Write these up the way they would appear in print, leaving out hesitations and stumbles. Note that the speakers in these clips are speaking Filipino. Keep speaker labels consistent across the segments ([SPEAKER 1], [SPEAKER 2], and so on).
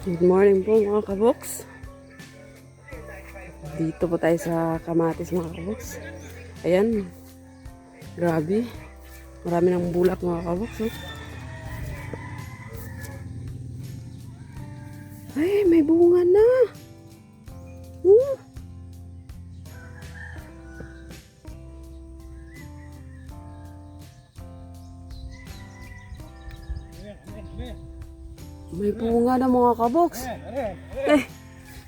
[SPEAKER 1] Good morning po mga kaboks. Dito po tayo sa Kamatis mga kaboks. Ayan. Grabe. Marami ng bulak mga kaboks. Oh. Ay, may bunga na. Hmm. May bunga na mga kaboks.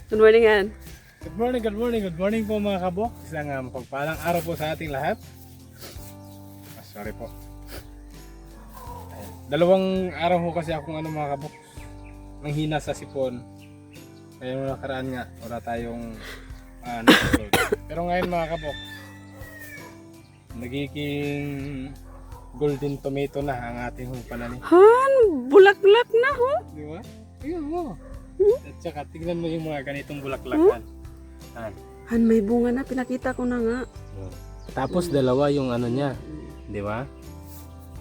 [SPEAKER 1] Good morning, Ann.
[SPEAKER 2] Good morning po mga kabok. Isang mapagpalang araw po sa ating lahat. Sorry po. Dalawang araw po kasi akong mga kabok. Nang hina sa sipon. Kaya nung nakaraan nga, wala tayong nag-upload. Pero ngayon mga kabok, nagiging golden tomato na ang ating pananim.
[SPEAKER 1] Han, bulak-bulak na ho.
[SPEAKER 2] Di ba? Tingnan mo. At saka tignan mo yung mga ganitong bulaklakan.
[SPEAKER 1] Han, may bunga na. Pinakita ko na nga.
[SPEAKER 2] Tapos dalawa yung niya. Di ba?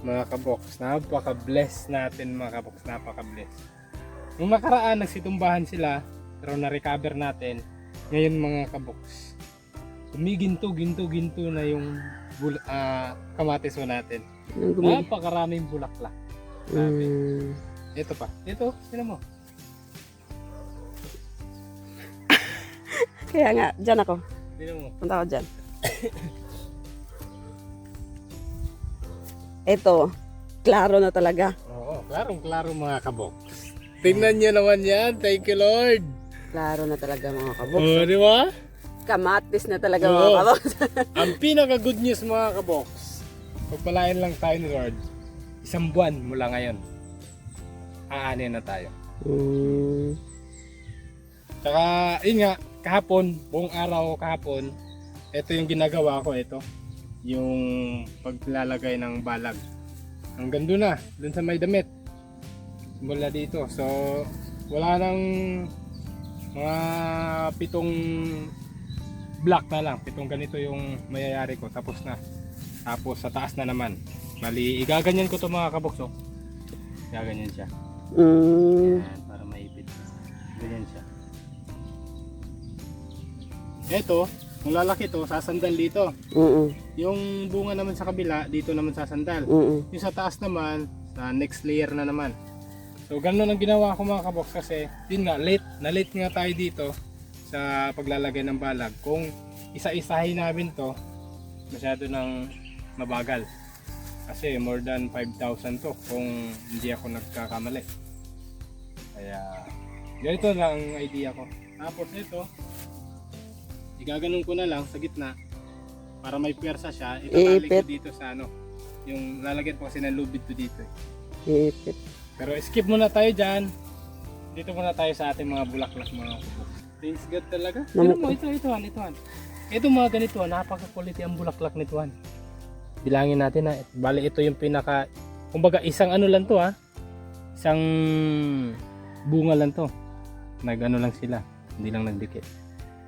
[SPEAKER 2] Mga kaboks, napaka-bless natin mga kaboks, napaka-bless. Nung nakaraan, nagsitumbahan sila, pero na-recover natin. Ngayon mga kaboks, ginto na yung kamatis mo natin. Napakaraming bulaklak. Grabe. Ito pa. Ito, sino mo?
[SPEAKER 1] Kaya nga, dyan ako.
[SPEAKER 2] Sino mo?
[SPEAKER 1] Punta ako dyan. Ito, klaro na talaga.
[SPEAKER 2] Oo, klarong-klaro mga kaboks. Tingnan niyo naman yan. Thank you Lord.
[SPEAKER 1] Klaro na talaga mga kaboks.
[SPEAKER 2] Oh, di ba?
[SPEAKER 1] Kamatis na talaga mga kaboks.
[SPEAKER 2] Ang pinaka good news mga kaboks, pagpalain lang tayo ni Lord, 1 buwan mula ngayon, aanin na tayo. Tsaka, yun nga, kahapon, buong araw kahapon, ito yung ginagawa ko, ito. Yung paglalagay ng balag. Hanggang doon na, doon sa may damit. Mula dito. So, wala nang mga 7 block na lang. 7 ganito yung mayayari ko. Tapos na. Tapos sa taas na naman. Bali, igaganyan ko to mga kabokso. Igaganyan siya. Yan, para maipit. Ganyan siya. Ito, kung lalaki to, sasandal dito. Yung bunga naman sa kabila, dito naman sasandal. Yung sa taas naman, sa next layer na naman. So, ganun ang ginawa ko mga kaboks kasi, yun nga, na-late nga tayo dito sa paglalagay ng balag. Kung isa-isahin namin to, masyado nang mabagal. Kasi more than 5,000 to kung hindi ako nagkakamali. Kaya, ganito lang ang idea ko. Tapos ito, igaganon ko na lang sa gitna para may pwersa siya. Itatali ko dito sa yung lalagyan ko kasi ng lubid to dito.
[SPEAKER 1] Iipit.
[SPEAKER 2] Pero skip muna tayo dyan. Dito muna tayo sa ating mga bulaklak mga kabok. Thanks God talaga. Tignan mo, ito. Ito mga ganito, napaka-quality ang bulaklak nito. Bilangin natin na, bali ito yung pinaka, kumbaga isang lang to isang bunga lang to. Lang sila, hindi lang nagdikit.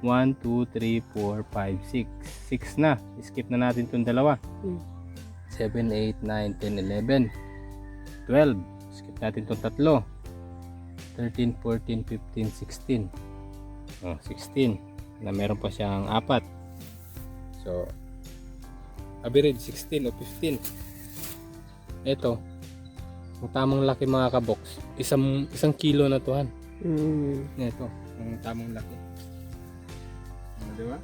[SPEAKER 2] 1, 2, 3, 4, 5, 6 na. Skip na natin itong dalawa. 7, 8, 9, 10, 11, 12. Skip natin itong 3. 13, 14, 15, 16. 16 na meron pa siyang 4. So average 16 o 15. Ito, ang tamang laki mga kaboks, isang kilo na to. Ito, ang tamang laki. Diba?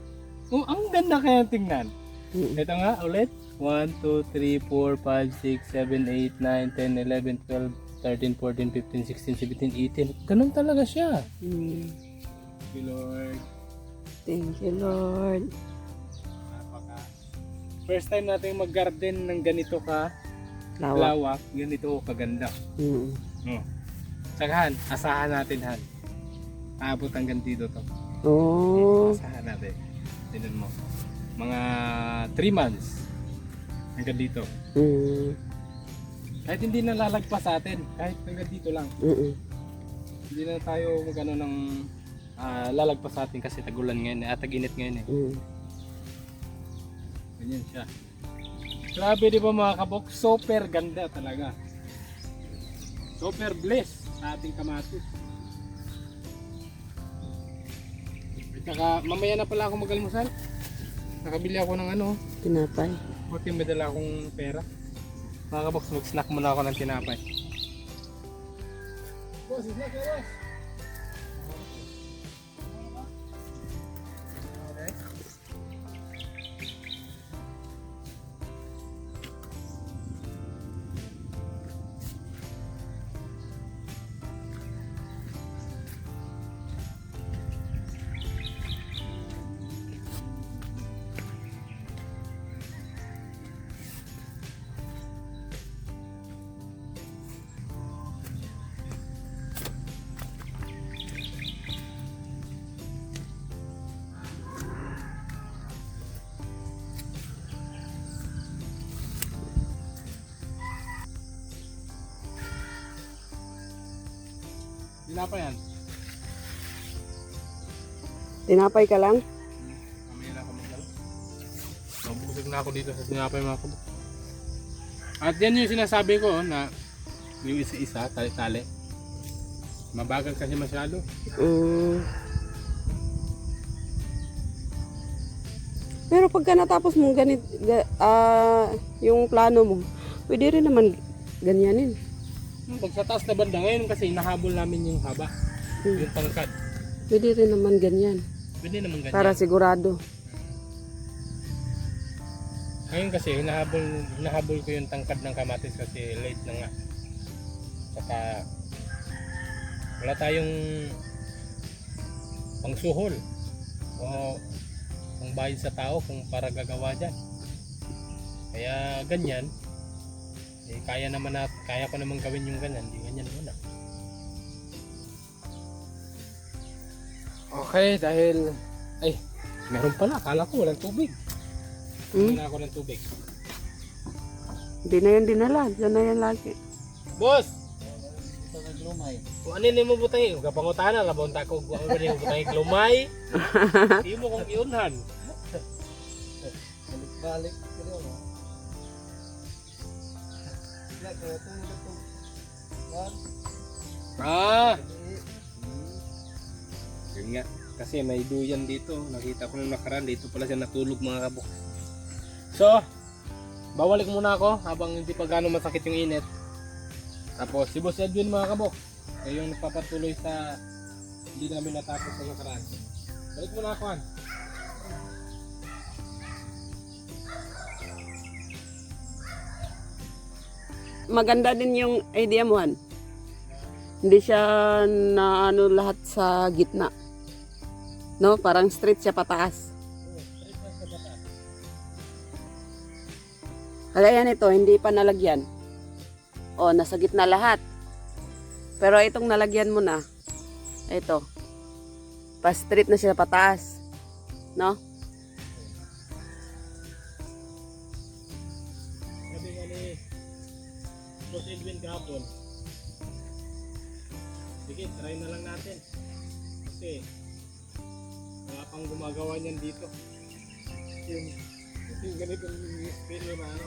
[SPEAKER 2] Ang ganda kaya tingnan. Ito nga ulit. 1, 2, 3, 4, 5, 6, 7, 8, 9, 10, 11, 12, 13, 14, 15, 16, 17, 18. Ganun talaga siya. Thank you Lord.
[SPEAKER 1] Thank you Lord.
[SPEAKER 2] First time natin mag-garden ng ganito lawak, ganito kaganda. Sagahan, asahan natin aabot hanggang dito to. Asahan natin. Tingnan mo. Mga 3 months hanggang dito. Kahit hindi na lalagpas sa atin, kahit hanggang dito lang. Hindi na tayo magano ng lalagpas sa atin kasi tagulan ngayon, tag-init ngayon . Ganyan siya. Grabe di ba mga kabok? Super ganda talaga. Super blessed sa ating kamatis. Saka mamaya na pala ako mag-almusal. Nakabili ako ng ano,
[SPEAKER 1] Tinapay.
[SPEAKER 2] buti may dala akong pera. Mga kabox, mag-snack muna ako ng tinapay. Boss, snack ka, boss! Okay. Tinapay yan.
[SPEAKER 1] Tinapay ka lang?
[SPEAKER 2] Mamaya na ako mag-almusal. Mabusog na ako dito sa tinapay mga kabox. At yan yung sinasabi ko na yung isa-isa, tali-tali. Mabagal kasi masyado.
[SPEAKER 1] Pero pagka natapos mong yung plano mo, pwede rin naman ganyanin.
[SPEAKER 2] Pag sa taas na banda ngayon kasi nahabol namin yung haba. Yung tangkad.
[SPEAKER 1] Pwede rin naman ganyan.
[SPEAKER 2] Pwede naman ganyan.
[SPEAKER 1] Para sigurado.
[SPEAKER 2] Ngayon kasi hinahabol ko yung tangkad ng kamatis kasi late na nga. Saka wala tayong pangsuhol o pangbayad sa tao kung para gagawa dyan. Kaya ganyan. Kaya ko naman gawin yung ganyan. Di ganyan muna. Okay, dahil meron pala. Akala ko walang tubig. Wala ako ng tubig.
[SPEAKER 1] Hindi na yan dinala. Diyan na yan lagi.
[SPEAKER 2] Boss! Kung ano ni mo butang kapangutahan na labonta ko kung ano ni mo butang glumay. Di mo kong iunhan.
[SPEAKER 3] Balik ko rin mo.
[SPEAKER 2] Yun nga. Kasi may duyan dito. Nakita ko nung nakaraan. Dito pala siya natulog mga kabok. So, bawalik muna ako habang hindi pa gano'ng masakit yung init. Tapos si Boss Edwin mga kabok. Kayo yung nagpapatuloy sa hindi namin natapos sa nakaraan. Balik muna ako han.
[SPEAKER 1] Maganda din yung idea mo, Han. Hindi siya na ano lahat sa gitna. No? Parang straight siya pataas. Kaya yan ito, hindi pa nalagyan. O, nasa gitna lahat. Pero itong nalagyan mo na, ito, pa-straight na siya pataas. No?
[SPEAKER 2] Sabi nga ni Boss Edwin kahapon. Sige, try na lang natin. Kasi wala pang gumagawa niyan dito. Yung ganitong estilo na ano.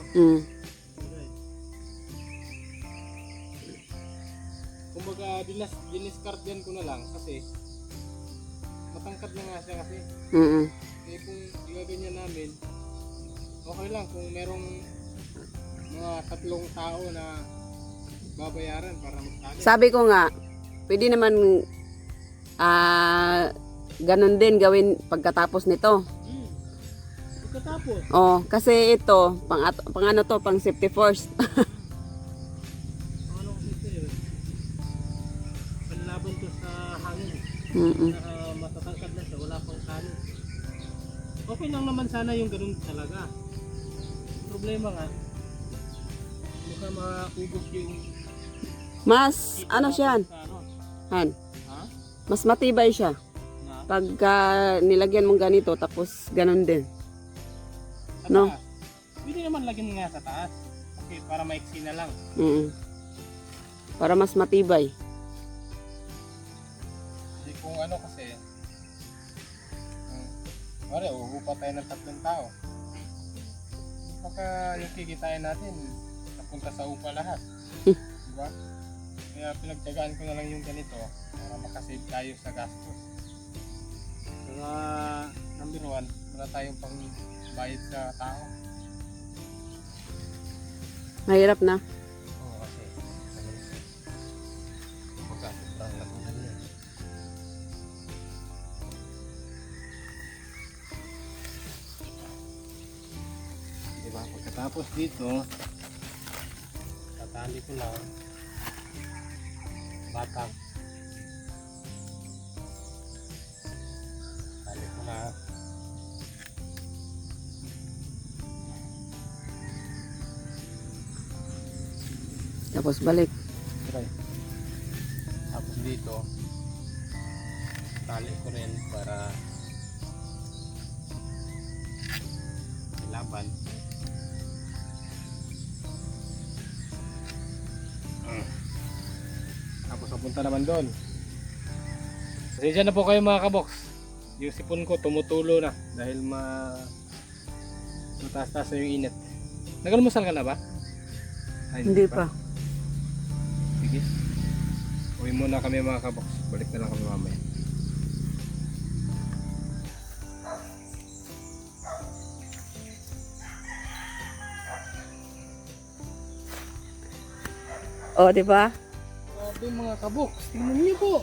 [SPEAKER 2] Kumbaga diniscard ko na lang kasi matangkad na nga siya kasi. Eh kung igaganyan namin, okay lang kung merong mga 3 tao na babayaran para magtali.
[SPEAKER 1] Sabi ko nga, pwede naman ganun din gawin pagkatapos nito.
[SPEAKER 2] Pagkatapos,
[SPEAKER 1] Oh, kasi ito, pang ano to, pang safety first.
[SPEAKER 2] ano kasi yun? Panlaban to sa hangin. Matatangkad na siya, wala pang tali. Okay lang naman sana yung ganun talaga. Problema nga, baka maubos yung
[SPEAKER 1] Mas, ano siya,
[SPEAKER 2] sa ano.
[SPEAKER 1] Han,
[SPEAKER 2] Ha?
[SPEAKER 1] mas matibay siya.
[SPEAKER 2] Na?
[SPEAKER 1] Pagka nilagyan mong ganito, tapos ganun din.
[SPEAKER 2] Sa
[SPEAKER 1] No.
[SPEAKER 2] taas. Pwede naman lagyan nga sa taas. Okay, para maiksi na lang.
[SPEAKER 1] Para mas matibay.
[SPEAKER 2] Kasi kung ano kasi, pare, uupa tayo ng 3 tao. Baka yung kikitain natin, napunta sa upa lahat. Diba? Kaya pinagtyagaan ko na lang yung ganito para makasave tayo sa gastos. So, Mga number 1, wala tayong pang bayad sa tao.
[SPEAKER 1] Mahirap na.
[SPEAKER 2] Oo, kasi magkasubang lagunan niya. Diba? Pagkatapos dito, tatali ko lang batang. Tali ko na.
[SPEAKER 1] Tapos balik.
[SPEAKER 2] Try. Tapos dito, tali ko rin para ilaban. Tapos papunta naman doon. Pasensya na po kayo mga kabox. Yung sipon ko tumutulo na dahil mataas-taas na yung init. Nag-almusal ka na ba? Ay,
[SPEAKER 1] Hindi pa.
[SPEAKER 2] Sige. Uwi muna kami mga kabox. Balik na lang kami mamaya.
[SPEAKER 1] Oh, di ba?
[SPEAKER 2] Grabe mga kabox. Tingnan niyo po.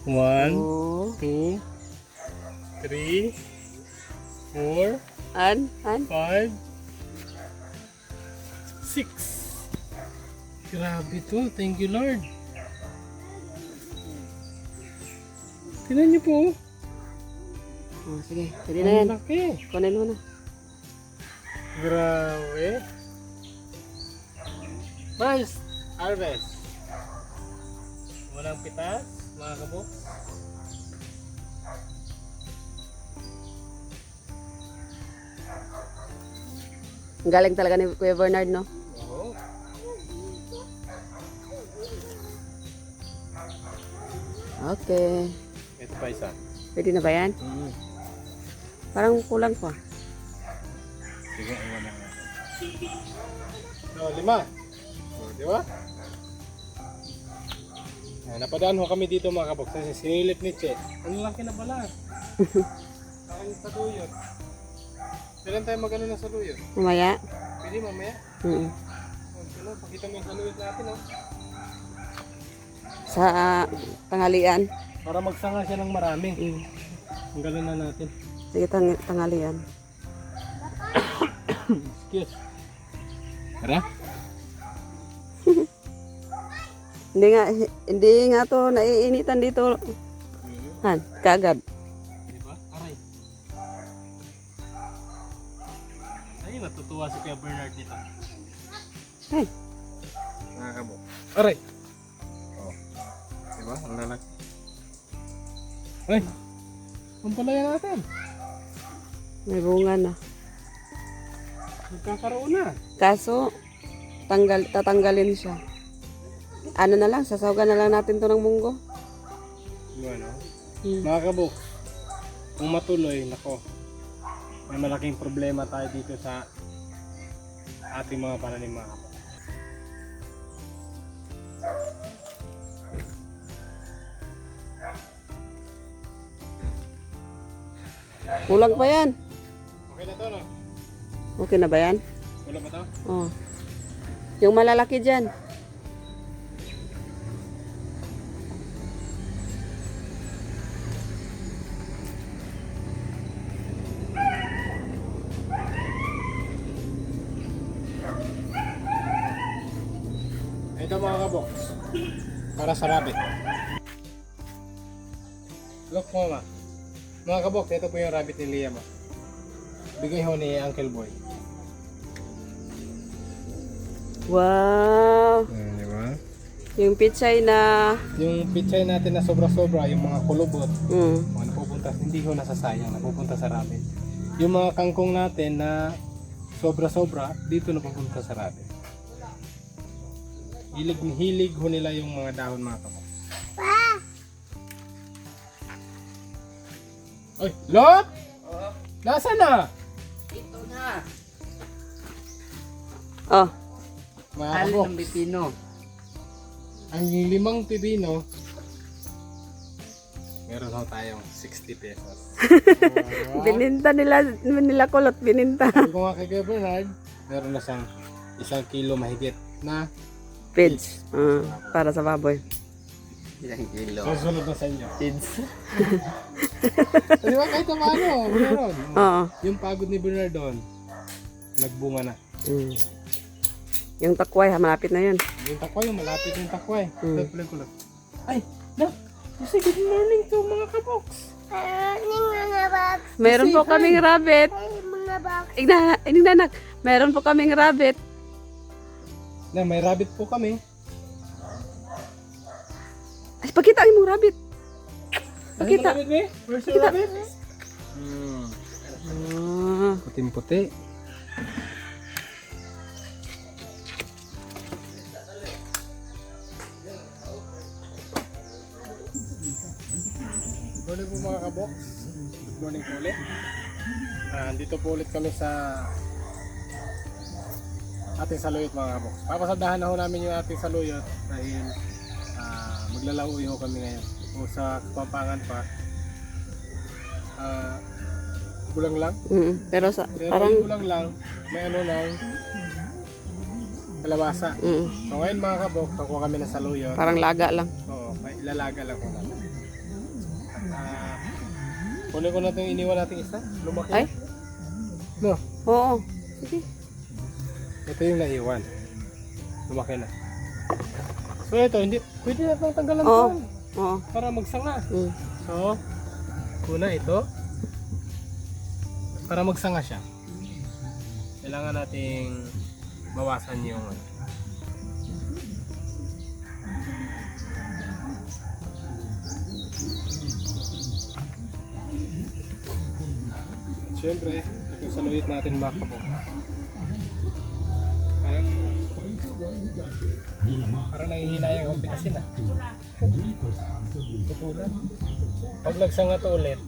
[SPEAKER 2] 1,
[SPEAKER 1] Oh.
[SPEAKER 2] 2, 3, 4,
[SPEAKER 1] An?
[SPEAKER 2] 5, 6. Grabe to. Thank you Lord. Tingnan niyo po.
[SPEAKER 1] Oh, sige. Pwede na yan.
[SPEAKER 2] Ang laki.
[SPEAKER 1] Kunin mo na.
[SPEAKER 2] Grabe. First harvest. Walang pitas, mga kabok.
[SPEAKER 1] Ang galing talaga ni Kuya Bernard, no?
[SPEAKER 2] Oo.
[SPEAKER 1] Okay.
[SPEAKER 2] Ito pa isa.
[SPEAKER 1] Pwede na ba yan? Parang kulang pa.
[SPEAKER 2] Sige, iwan na natin. So, 5. So, di ba? Napadaan ho kami dito mga kabok. Kasi sinilip ni Che. Ang laki na pala. Ang saluyot. Kailan tayo mag-ano na saluyot?
[SPEAKER 1] Mamaya?
[SPEAKER 2] Pwede mamaya. Pakita mo yung saluyot natin. Oh.
[SPEAKER 1] Sa tanghalian.
[SPEAKER 2] Para magsanga siya ng marami.
[SPEAKER 1] Mm.
[SPEAKER 2] Ang gano'n na natin.
[SPEAKER 1] Sige, tanghalian.
[SPEAKER 2] Excuse. Tara?
[SPEAKER 1] Hindi nga to naiinitan dito. Han, kagad.
[SPEAKER 2] Diba? Aray. Ay, natutuwa si Kuya Bernard dito.
[SPEAKER 1] Ay,
[SPEAKER 2] Nakakabo. Aray! Oh. Diba? Ang lalaki. Ay! Ang palaya natin.
[SPEAKER 1] may bunga na.
[SPEAKER 2] Nagkakaroon na.
[SPEAKER 1] Kaso, tatanggalin siya. Ano na lang, sasawgan na lang natin to ng munggo.
[SPEAKER 2] Yun, no?
[SPEAKER 1] Hmm.
[SPEAKER 2] Mga kabuk, kung matuloy, nako, may malaking problema tayo dito sa ating mga pananim mga kabuk.
[SPEAKER 1] Kulang pa yan.
[SPEAKER 2] Okay na to, no?
[SPEAKER 1] Okay na ba yan?
[SPEAKER 2] Wala ba to?
[SPEAKER 1] Oh. Yung malalaki dyan.
[SPEAKER 2] Ito mga kabuk, para sa rabbit. Look mama. Mga kabuk, ito po yung rabbit ni Liam. Bigay ho ni Uncle Boy.
[SPEAKER 1] Wow.
[SPEAKER 2] Di ba?
[SPEAKER 1] Yung pichay na...
[SPEAKER 2] Yung pichay natin na sobra-sobra, yung mga kulubot,
[SPEAKER 1] Mm.
[SPEAKER 2] mga napupunta, hindi ko nasasayang, napupunta sa rabbit. Yung mga kangkong natin na sobra-sobra, dito napupunta sa rabbit. Hilig ho nila yung mga dahon mga kabuk. Oy, Lot! Nasaan na?
[SPEAKER 1] Oh.
[SPEAKER 2] Mga kabuk,
[SPEAKER 3] Pipino.
[SPEAKER 2] ang 5 pipino, Meron ho tayong 60 pesos.
[SPEAKER 1] Bininta nila kulot, bininta.
[SPEAKER 2] Sabi ko nga kay Kuya Bernard, meron na siyang 1 kilo mahigit na
[SPEAKER 1] Pids. Para sa baboy.
[SPEAKER 2] susunod na sa inyo.
[SPEAKER 3] Kids.
[SPEAKER 2] Di ba kahit na paano, meron.
[SPEAKER 1] Oo.
[SPEAKER 2] Yung pagod ni Bernard doon, nagbunga na.
[SPEAKER 1] Mm. Yung takway, malapit na yun.
[SPEAKER 2] Yung takway, malapit yung takway.
[SPEAKER 1] Mm.
[SPEAKER 2] Kulot. Ay, na! Kasi good morning to mga kaboks.
[SPEAKER 1] Meron po kaming rabbit. Ignanak, meron po kaming rabbit.
[SPEAKER 2] Na, may rabbit po kami.
[SPEAKER 1] Ay, pakita mo rabbit. Pakita.
[SPEAKER 2] Ano rabbit, me? Where's your rabbit?
[SPEAKER 1] Ah.
[SPEAKER 2] Puting-puti. Good morning po mga kabox. Good morning po ulit. Dito po ulit kami sa ating saluyot mga kabox. Papasadahan na ho namin yung ating saluyot dahil maglalauwi ho kami ngayon. O sa Kapampangan pa. Kulang lang.
[SPEAKER 1] Pero
[SPEAKER 2] Parang kulang lang. May ano lang. Kalabasa. So ngayon mga kabok, nakuha kami ng saluyot.
[SPEAKER 1] parang laga lang.
[SPEAKER 2] Oo, may ilalaga lang ko namin. Kunin ko na itong iniwan natin isa. Lumaki.
[SPEAKER 1] Ay?
[SPEAKER 2] No,
[SPEAKER 1] Oo. Sige.
[SPEAKER 2] ito yung naiwan. Lumaki na. So ito, hindi, pwede na itong tanggalan
[SPEAKER 1] Oo.
[SPEAKER 2] to.
[SPEAKER 1] Oo.
[SPEAKER 2] Para magsanga.
[SPEAKER 1] Mm.
[SPEAKER 2] So, una ito. Para magsanga siya. Kailangan nating bawasan yung siyempre, yung saluyot natin makabok. Parang nangihinayang ang pitasin ah. Tutulan. Pag nagsanga to ulit,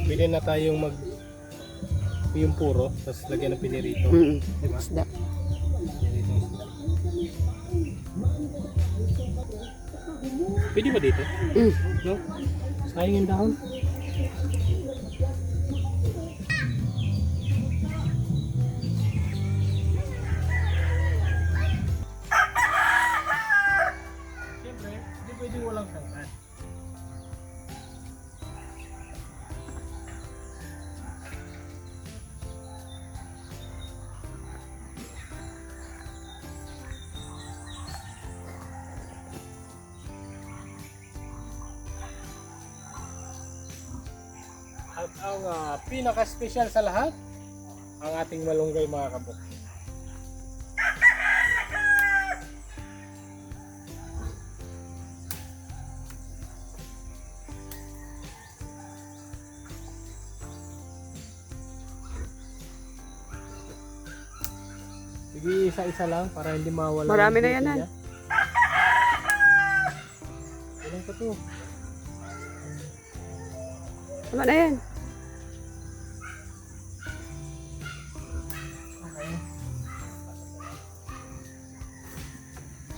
[SPEAKER 2] pwede na tayong yung puro, tapos lagyan ng pinirito. Diba?
[SPEAKER 1] Isda.
[SPEAKER 2] Pinirito yung isda. Pwede ba dito? No? Sayang yung dahon. Siyempre, hindi pwede walang sangkan. At ang pinaka-special sa lahat, ang ating malunggay mga kabok. Sige, isa-isa lang para hindi mawala.
[SPEAKER 1] Marami
[SPEAKER 2] yung
[SPEAKER 1] na yan,
[SPEAKER 2] beauty
[SPEAKER 1] Han.
[SPEAKER 2] niya. Ilan pa to?
[SPEAKER 1] Tama na yan.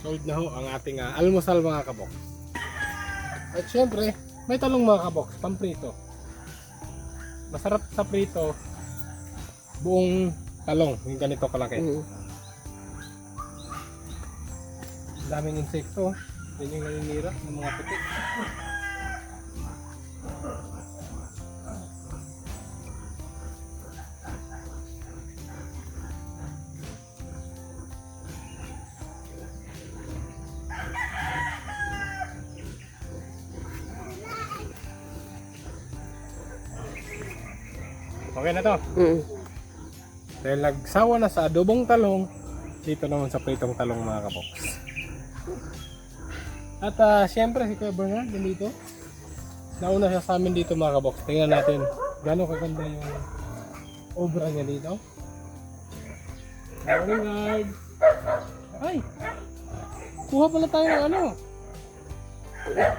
[SPEAKER 2] Sold na ho ang ating almusal mga kabok. At syempre, may talong mga kabok, pamprito. Masarap sa prito, buong talong, yung ganito kalaki. Daming insekto, yan yung naninira ng mga puti. Okay na to. Dahil nagsawa na sa adobong talong, dito naman sa pritong talong mga kaboks. At syempre si Kuya Bernard dito. Nauna siya sa amin dito mga kaboks. Tingnan natin gano'ng kaganda yung obra niya dito. Bernard! Ay! Kuha pala tayo ng ano?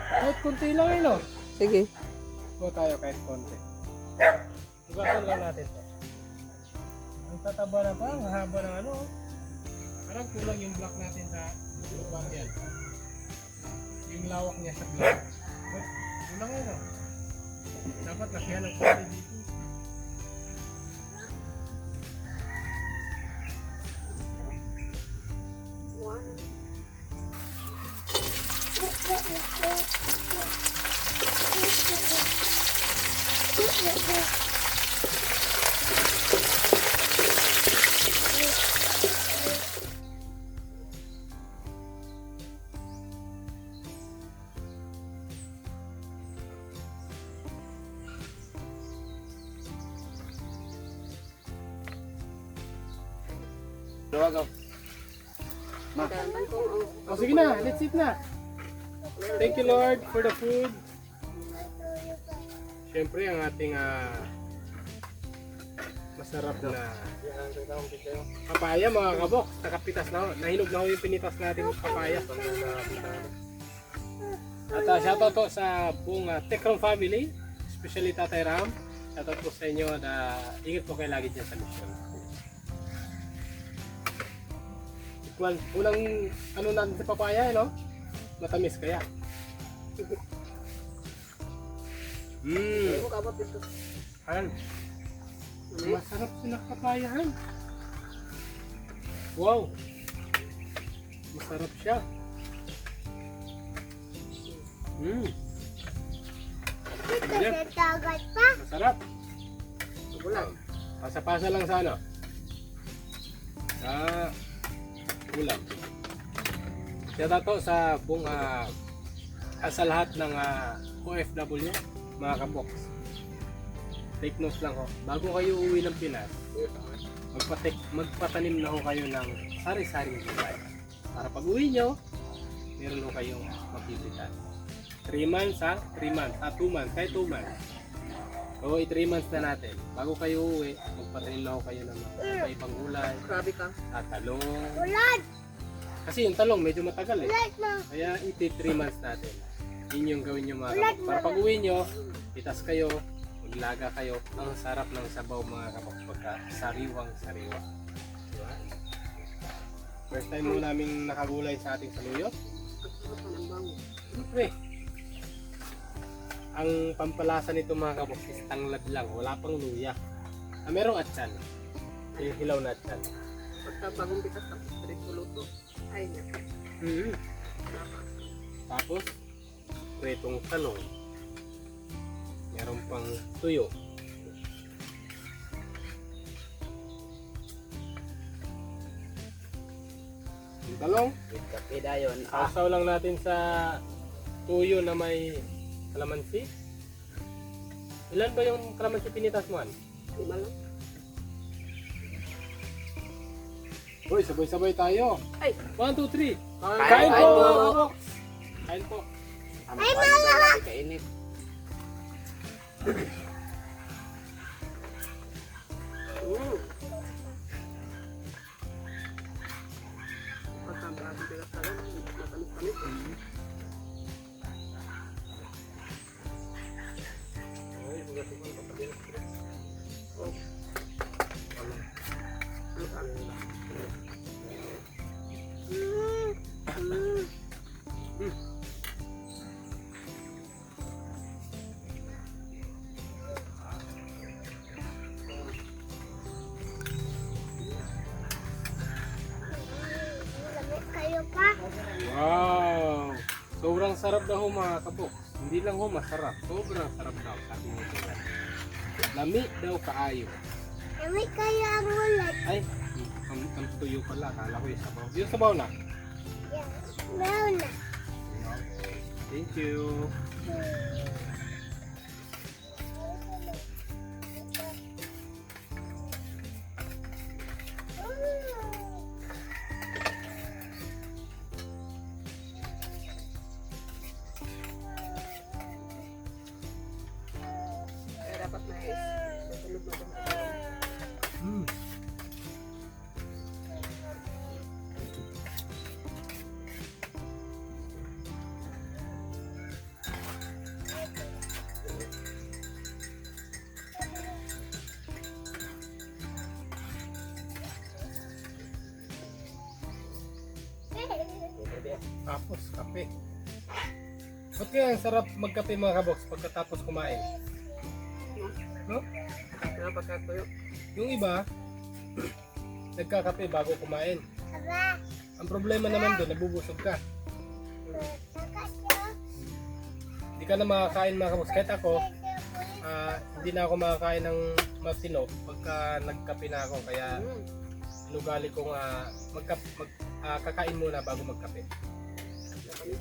[SPEAKER 2] Kahit konti lang yun o.
[SPEAKER 1] Sige.
[SPEAKER 2] Kuha tayo kahit konti. Hugasan lang natin to. Ang tataba na pa, ang haba ng ano. Parang kulang yung block natin sa lubang yan. Yung lawak niya sa block. Wala nga no. Dapat lakihan ng kulay dito. Luwag. Oh, sige na, let's eat na. Thank you Lord for the food. Siyempre ang ating masarap na papaya mga kabok. Nakapitas na ho. Nahinog na ho yung pinitas natin papaya. At shoutout po sa buong Tekram family, especially Tatay Ram. Shoutout po sa inyo na ingat po kayo lagi dyan sa mission. Unang ano natin sa papaya, no? Matamis kaya. Han. Masarap sila papaya, Han. Wow. Masarap siya. Masarap. Pasa-pasa lang sa ano? Sa ulam. Shout out sa buong sa lahat ng OFW, mga kabox. Take note lang ho. Bago kayo uwi ng Pinas, magpatanim na ho kayo ng sari-saring gulay. Para pag uwi nyo, meron ho kayong mapipitan. 3 months 3 months, 2 months, kahit 2 months. So, 3 months na natin. Bago kayo uwi, magpatanim na ho kayo ng mga ibang gulay.
[SPEAKER 1] Grabe ka.
[SPEAKER 2] Talong. Kasi yung talong medyo matagal eh. Kaya 3 months natin. Yun yung gawin nyo mga kapok. Para pag uwi nyo, itas kayo, maglaga kayo. Ang sarap ng sabaw mga kapok pagka sariwang-sariwa. Diba? First time mo namin nakagulay sa ating saluyot. Siyempre. Ang pampalasa nito mga kapok is tanglad lang. Wala pang luya. Merong atsan. Yung hilaw na atsan.
[SPEAKER 1] Pagka bagong bitas tapos diretso luto. Ay,
[SPEAKER 2] Tapos, pretong talong. Meron pang tuyo. Yung talong, sausaw lang natin sa tuyo na may kalamansi. Ilan ba yung kalamansi pinitas mo?
[SPEAKER 1] 5 lang.
[SPEAKER 2] Boy, sabay-sabay tayo.
[SPEAKER 1] Ay!
[SPEAKER 2] 1, 2, 3.
[SPEAKER 1] Kain
[SPEAKER 2] po!
[SPEAKER 1] po!
[SPEAKER 2] Kain po!
[SPEAKER 3] Ay, mama! Kainit.
[SPEAKER 1] Pagka bagong bitas talaga, matamis-tamis.
[SPEAKER 3] Kayo pa?
[SPEAKER 2] Wow! Sobrang sarap daw mga kabok. Hindi lang ho masarap. Sobrang sarap daw. Sabi nito yan. Lami daw kaayo.
[SPEAKER 3] Kami kayo ang ulit.
[SPEAKER 2] Ay, ang tuyo pala. Kala ko yung sabaw. Yung sabaw na.
[SPEAKER 3] Yan. Meron na.
[SPEAKER 2] Thank you.
[SPEAKER 1] Kaya dapat na susunod na ito.
[SPEAKER 2] Tapos, kape. Ba't kaya ang sarap magkape mga kaboks pagkatapos kumain? No?
[SPEAKER 1] Pero pagkatuyo.
[SPEAKER 2] Yung iba, nagkakape bago kumain.
[SPEAKER 3] Aba,
[SPEAKER 2] Ang problema naman doon, nabubusog ka.
[SPEAKER 3] nakasya.
[SPEAKER 2] Hindi ka na makakain mga kaboks. Kahit ako, hindi na ako makakain ng matino pagka nagkape na ako. Kaya inugali kong kakain muna bago magkape.
[SPEAKER 1] Kami